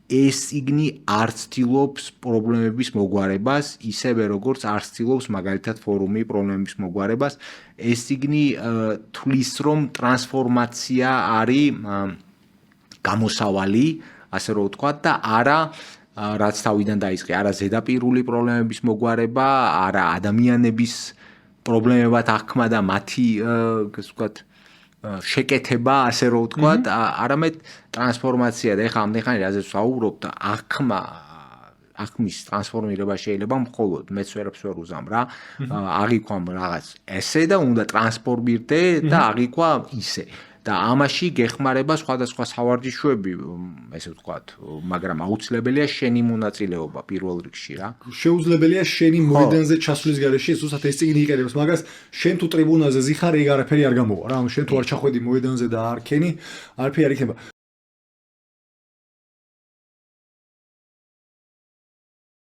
ეს ციგნი არ ცდილობს პრობლემების მოგვარებას, ისევე როგორც არ ცდილობს მაგალითად ფორუმი პრობლემების მოგვარებას. ეს ციგნი თulis რომ ტრანსფორმაცია არის გამოსავალი, ასე რომ ვთქვათ და არა რაც თავიდან დაიწყე, არა ზედაპირული პრობლემების მოგვარება, არა ადამიანების პრობლემებად აღქმა და მათი ასე ვთქვათ შეკეთება, ასე რომ ვთქვათ, არამედ ტრანსფორმაცია და ეხლა ამდენ ხანი რაზეც ვსაუბრობ და აღქმის ტრანსფორმირება შეიძლება მხოლოდ მეც ვერაფერს ვერ უზამ რა. აღიქვა რაღაც ესე და უნდა ტრანსფორმირდე და აღიქვა ისე. და ამაში გეხმარება სხვადასხვა სავარჯიშოები, ესე ვთქვათ, მაგრამ აუცილებელია შენი მონაწილეობა პირველ რიგში რა. შეუძლებელია შენი მოედანზე ჩასვლის გარეშე ზუსტად ეს წიგნი იყენებს, მაგას შენ თუ ტრიბუნაზე ზიხარ, ეგ არაფერი არ გამოვა რა. ანუ შენ თუ არ ჩახვედი მოედანზე და არ ქენი, არაფერი არ იქნება.